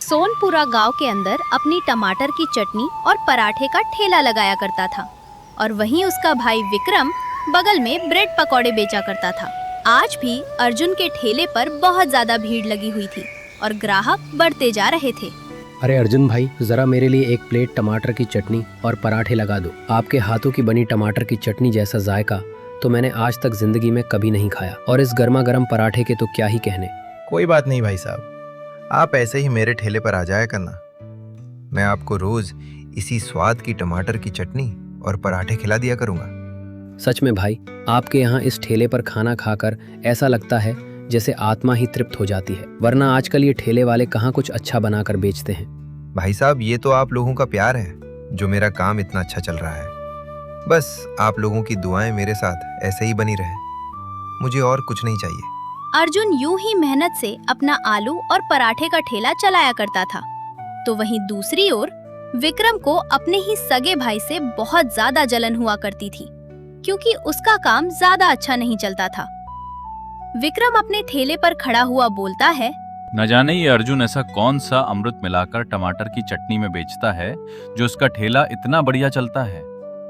सोनपुरा गांव के अंदर अपनी टमाटर की चटनी और पराठे का ठेला लगाया करता था और वहीं उसका भाई विक्रम बगल में ब्रेड पकौड़े बेचा करता था। आज भी अर्जुन के ठेले पर बहुत ज्यादा भीड़ लगी हुई थी और ग्राहक बढ़ते जा रहे थे। अरे अर्जुन भाई, जरा मेरे लिए एक प्लेट टमाटर की चटनी और पराठे लगा दो। आपके हाथों की बनी टमाटर की चटनी जैसा जायका तो मैंने आज तक जिंदगी में कभी नहीं खाया, और इस गर्मा गर्म पराठे के तो क्या ही कहने। कोई बात नहीं भाई साहब, आप ऐसे ही मेरे ठेले पर आ जाया करना। मैं आपको रोज इसी स्वाद की टमाटर की चटनी और पराठे खिला दिया करूंगा। सच में भाई, आपके यहाँ इस ठेले पर खाना खाकर ऐसा लगता है जैसे आत्मा ही तृप्त हो जाती है, वरना आजकल ये ठेले वाले कहाँ कुछ अच्छा बनाकर बेचते हैं। भाई साहब, ये तो आप लोगों का प्यार है जो मेरा काम इतना अच्छा चल रहा है। बस आप लोगों की दुआएं मेरे साथ ऐसे ही बनी रहे, मुझे और कुछ नहीं चाहिए। अर्जुन यूं ही मेहनत से अपना आलू और पराठे का ठेला चलाया करता था, तो वहीं दूसरी ओर विक्रम को अपने ही सगे भाई से बहुत ज्यादा जलन हुआ करती थी, क्योंकि उसका काम ज्यादा अच्छा नहीं चलता था। विक्रम अपने ठेले पर खड़ा हुआ बोलता है, न जाने ये अर्जुन ऐसा कौन सा अमृत मिलाकर टमाटर की चटनी में बेचता है जो उसका ठेला इतना बढ़िया चलता है।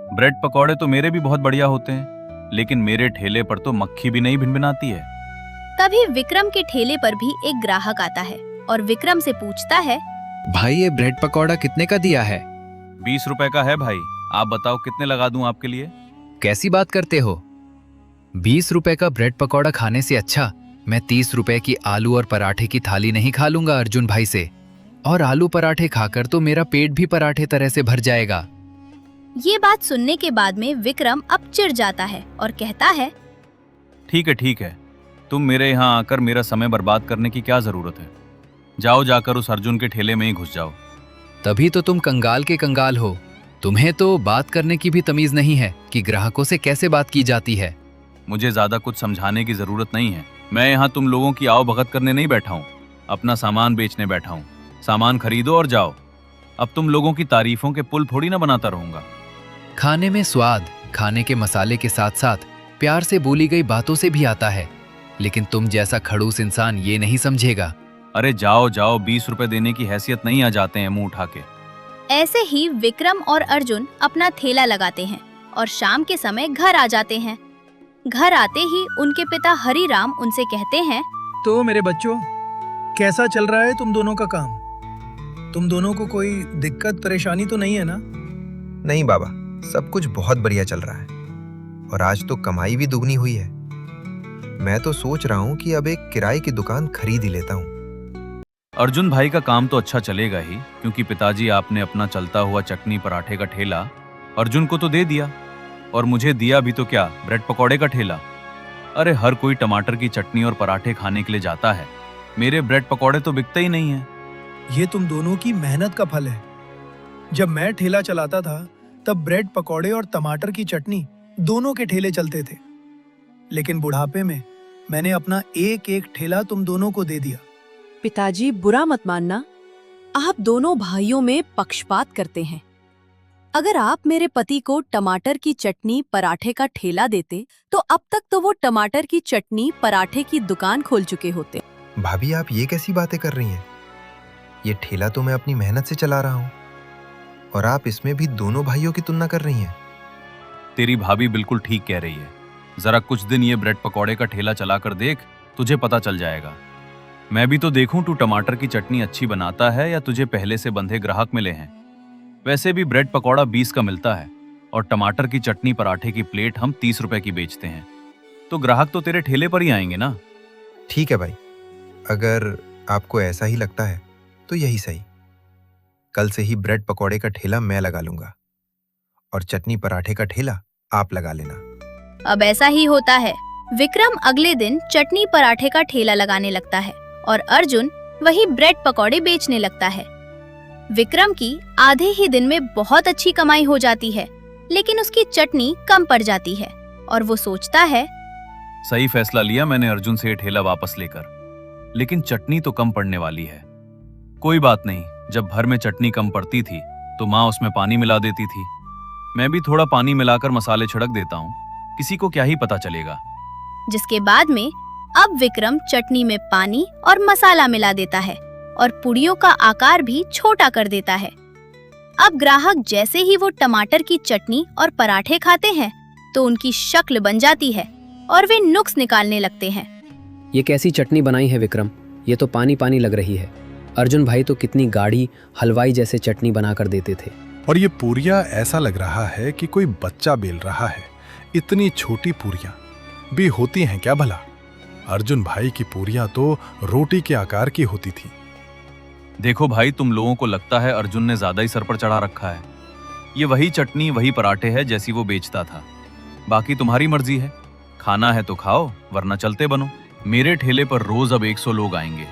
ब्रेड पकौड़े तो मेरे भी बहुत बढ़िया होते हैं, लेकिन मेरे ठेले पर तो मक्खी भी नहीं भिनभिनाती है। तभी विक्रम के ठेले पर भी एक ग्राहक आता है और विक्रम से पूछता है, भाई ये ब्रेड पकौड़ा कितने का दिया है? 20 रुपए का है भाई, आप बताओ कितने लगा दूं आपके लिए? कैसी बात करते हो? 20 रुपए का ब्रेड पकौड़ा खाने से अच्छा मैं 30 रुपए की आलू और पराठे की थाली नहीं खा लूंगा अर्जुन भाई से। और आलू पराठे खाकर तो मेरा पेट भी पराठे तरह से भर जाएगा। ये बात सुनने के बाद में विक्रम अब चिढ़ जाता है और कहता है, ठीक है, तुम मेरे यहाँ आकर मेरा समय बर्बाद करने की क्या जरूरत है? जाओ जाकर उस अर्जुन के ठेले में ही घुस जाओ। तभी तो तुम कंगाल के कंगाल हो। तुम्हें तो बात करने की भी तमीज नहीं है कि ग्राहकों से कैसे बात की जाती है। मुझे ज्यादा कुछ समझाने की जरूरत नहीं है। मैं यहाँ तुम लोगों की आओ भगत करने नहीं बैठा हूँ, अपना सामान बेचने बैठा हूँ। सामान खरीदो और जाओ। अब तुम लोगों की तारीफों के पुल थोड़ी ना बनाता रहूंगा। खाने में स्वाद खाने के मसाले के साथ साथ प्यार से बोली गई बातों से भी आता है, लेकिन तुम जैसा खड़ूस इंसान ये नहीं समझेगा। अरे जाओ 20 रुपए देने की हैसियत नहीं आ जाते हैं मुंह उठा के। ऐसे ही विक्रम और अर्जुन अपना ठेला लगाते हैं और शाम के समय घर आ जाते हैं। घर आते ही उनके पिता हरिराम उनसे कहते हैं, तो मेरे बच्चों, कैसा चल रहा है तुम दोनों का काम? तुम दोनों को कोई दिक्कत परेशानी तो नहीं है ना? नहीं बाबा, सब कुछ बहुत बढ़िया चल रहा है और आज तो कमाई भी दुगनी हुई है। मैं तो सोच रहा हूँ कि अब एक किराए की दुकान खरीद ही लेता हूँ। अर्जुन भाई का काम तो अच्छा चलेगा ही, क्योंकि पिताजी आपने अपना चलता हुआ चटनी पराठे का ठेला अर्जुन को तो दे दिया, और मुझे दिया भी तो क्या, ब्रेड पकौड़े का ठेला। अरे हर कोई टमाटर की चटनी और पराठे खाने के लिए जाता है, मेरे ब्रेड पकौड़े तो बिकते ही नहीं है। ये तुम दोनों की मेहनत का फल है। जब मैं ठेला चलाता था तब ब्रेड पकौड़े और टमाटर की चटनी दोनों के ठेले चलते थे, लेकिन बुढ़ापे में मैंने अपना एक एक ठेला तुम दोनों को दे दिया। पिताजी, बुरा मत मानना, आप दोनों भाइयों में पक्षपात करते हैं। अगर आप मेरे पति को टमाटर की चटनी पराठे का ठेला देते तो अब तक तो वो टमाटर की चटनी पराठे की दुकान खोल चुके होते। भाभी, आप ये कैसी बातें कर रही हैं? ये ठेला तो मैं अपनी मेहनत से चला रहा हूँ और आप इसमें भी दोनों भाइयों की तुलना कर रही हैं। तेरी भाभी बिल्कुल ठीक कह रही है। जरा कुछ दिन ये ब्रेड पकौड़े का ठेला चलाकर देख, तुझे पता चल जाएगा। मैं भी तो देखूं तू टमाटर की चटनी अच्छी बनाता है या तुझे पहले से बंधे ग्राहक मिले हैं। वैसे भी ब्रेड पकौड़ा 20 का मिलता है और टमाटर की चटनी पराठे की प्लेट हम 30 रुपए की बेचते हैं, तो ग्राहक तो तेरे ठेले पर ही आएंगे ना। ठीक है भाई, अगर आपको ऐसा ही लगता है तो यही सही। कल से ही ब्रेड पकौड़े का ठेला मैं लगा लूंगा और चटनी पराठे का ठेला आप लगा लेना। अब ऐसा ही होता है। विक्रम अगले दिन चटनी पराठे का ठेला लगाने लगता है और अर्जुन वही ब्रेड पकौड़े बेचने लगता है। विक्रम की आधे ही दिन में बहुत अच्छी कमाई हो जाती है, लेकिन उसकी चटनी कम पड़ जाती है और वो सोचता है, सही फैसला लिया मैंने अर्जुन से ये ठेला वापस लेकर, लेकिन चटनी तो कम पड़ने वाली है। कोई बात नहीं, जब भर में चटनी कम पड़ती थी तो माँ उसमें पानी मिला देती थी। मैं भी थोड़ा पानी मिलाकर मसाले छिड़क देता हूँ, किसी को क्या ही पता चलेगा। जिसके बाद में अब विक्रम चटनी में पानी और मसाला मिला देता है और पुड़ियों का आकार भी छोटा कर देता है। अब ग्राहक जैसे ही वो टमाटर की चटनी और पराठे खाते हैं तो उनकी शक्ल बन जाती है और वे नुक्स निकालने लगते हैं। ये कैसी चटनी बनाई है विक्रम, ये तो पानी पानी लग रही है। अर्जुन भाई तो कितनी गाढ़ी हलवाई जैसे चटनी बना कर देते थे। और ये पूरियां ऐसा लग रहा है कि कोई बच्चा बेल रहा है। इतनी छोटी पूरियां भी होती हैं क्या भला? अर्जुन भाई की पूरियां तो रोटी के आकार की होती थी। देखो भाई, तुम लोगों को लगता है अर्जुन ने ज्यादा ही सर पर चढ़ा रखा है। ये वही चटनी वही पराठे है जैसी वो बेचता था। बाकी तुम्हारी मर्जी है, खाना है तो खाओ वरना चलते बनो। मेरे ठेले पर रोज अब 100 लोग आएंगे।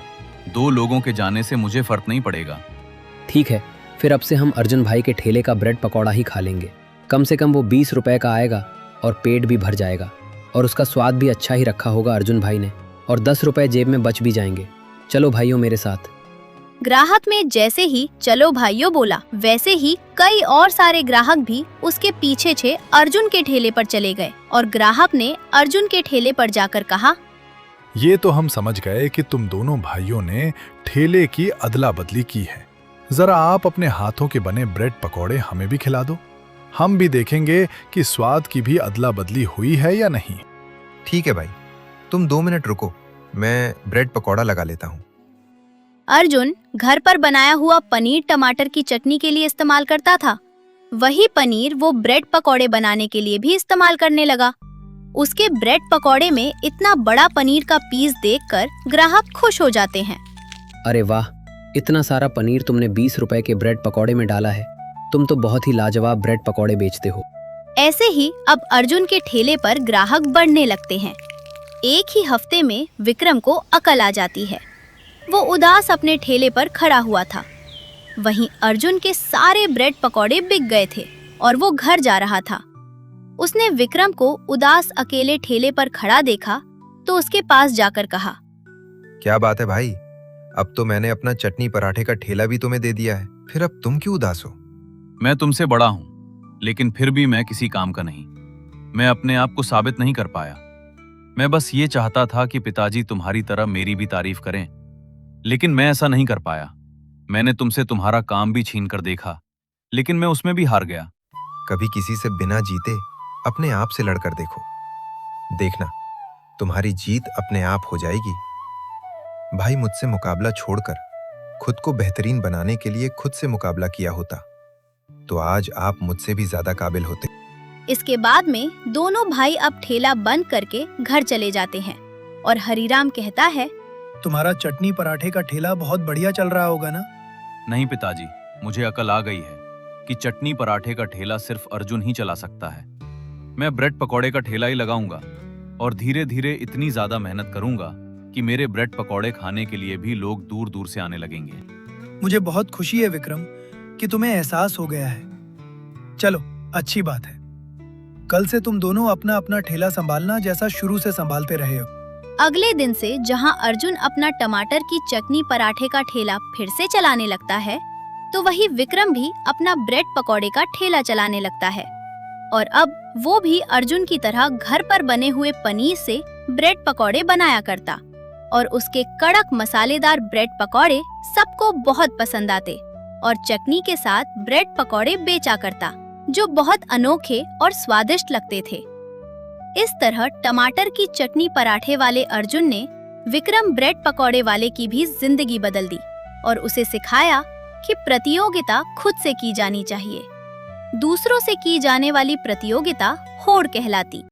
2 लोगों के जाने से मुझे फर्क नहीं पड़ेगा। ठीक है, फिर अब से हम अर्जुन भाई के ठेले का ब्रेड पकौड़ा ही खा लेंगे। कम से कम वो 20 रुपए का आएगा और पेट भी भर जाएगा और उसका स्वाद भी अच्छा ही रखा होगा अर्जुन भाई ने, और 10 रुपए जेब में बच भी जाएंगे। चलो भाइयों मेरे साथ। ग्राहक में जैसे ही चलो भाइयों बोला, वैसे ही कई और सारे ग्राहक भी उसके पीछे अर्जुन के ठेले पर चले गए और ग्राहक ने अर्जुन के ठेले पर जाकर कहा, ये तो हम समझ गए कि तुम दोनों भाइयों ने ठेले की अदला बदली की है। जरा आप अपने हाथों के बने ब्रेड पकौड़े हमें भी खिला दो। हम भी देखेंगे कि स्वाद की भी अदला बदली हुई है या नहीं। ठीक है भाई, तुम 2 मिनट रुको, मैं ब्रेड पकौड़ा लगा लेता हूँ। अर्जुन घर पर बनाया हुआ पनीर टमाटर की चटनी के लिए इस्तेमाल करता था। वही पनीर वो ब्रेड पकौड़े बनाने के लिए भी इस्तेमाल करने लगा। उसके ब्रेड पकौड़े में इतना बड़ा पनीर का पीस देखकर ग्राहक खुश हो जाते हैं। अरे वाह, इतना सारा पनीर तुमने 20 रुपए के ब्रेड पकौड़े में डाला है। तुम तो बहुत ही लाजवाब ब्रेड पकौड़े बेचते हो। ऐसे ही अब अर्जुन के ठेले पर ग्राहक बढ़ने लगते हैं। एक ही हफ्ते में विक्रम को अकल आ जाती है। वो उदास अपने ठेले पर खड़ा हुआ था। वहीं अर्जुन के सारे ब्रेड पकौड़े बिक गए थे और वो घर जा रहा था। उसने विक्रम को उदास अकेले ठेले पर खड़ा देखा तो उसके पास जाकर कहा, क्या बात है भाई, अब तो मैंने अपना चटनी पराठे का ठेला भी तुम्हें दे दिया है, फिर अब तुम क्यों उदास हो? मैं तुमसे बड़ा हूं, लेकिन फिर भी मैं किसी काम का नहीं। मैं अपने आप को साबित नहीं कर पाया। मैं बस ये चाहता था कि पिताजी तुम्हारी तरह मेरी भी तारीफ करें, लेकिन मैं ऐसा नहीं कर पाया। मैंने तुमसे तुम्हारा काम भी छीन कर देखा, लेकिन मैं उसमें भी हार गया। कभी किसी से बिना जीते अपने आप से लड़कर देखो, देखना तुम्हारी जीत अपने आप हो जाएगी। भाई, मुझसे मुकाबला छोड़कर खुद को बेहतरीन बनाने के लिए खुद से मुकाबला किया होता तो आज आप मुझसे भी ज्यादा काबिल होते। इसके बाद में दोनों भाई अब ठेला बंद करके घर चले जाते हैं और हरीराम कहता है, तुम्हारा चटनी पराठे का ठेला बहुत बढ़िया चल रहा होगा ना? नहीं पिताजी, मुझे अकल आ गई है कि चटनी पराठे का ठेला सिर्फ अर्जुन ही चला सकता है। मैं ब्रेड पकौड़े का ठेला ही लगाऊंगा और धीरे धीरे इतनी ज्यादा मेहनत करूंगा कि मेरे ब्रेड पकौड़े खाने के लिए भी लोग दूर दूर से आने लगेंगे। मुझे बहुत खुशी है विक्रम कि तुम्हें एहसास हो गया है। चलो, अच्छी बात है। कल से तुम दोनों अपना अपना ठेला संभालना जैसा शुरू से संभालते रहे हो। अगले दिन से जहां अर्जुन अपना टमाटर की चटनी पराठे का ठेला फिर से चलाने लगता है, तो वही विक्रम भी अपना ब्रेड पकौड़े का ठेला चलाने लगता है। और अब वो भी अर्जुन की तरह घर पर बने हुए पनीर से ब्रेड पकौड़े बनाया करता और उसके कड़क मसालेदार ब्रेड पकौड़े सबको बहुत पसंद आते और चटनी के साथ ब्रेड पकौड़े बेचा करता, जो बहुत अनोखे और स्वादिष्ट लगते थे। इस तरह टमाटर की चटनी पराठे वाले अर्जुन ने विक्रम ब्रेड पकौड़े वाले की भी जिंदगी बदल दी और उसे सिखाया कि प्रतियोगिता खुद से की जानी चाहिए। दूसरों से की जाने वाली प्रतियोगिता होड़ कहलाती।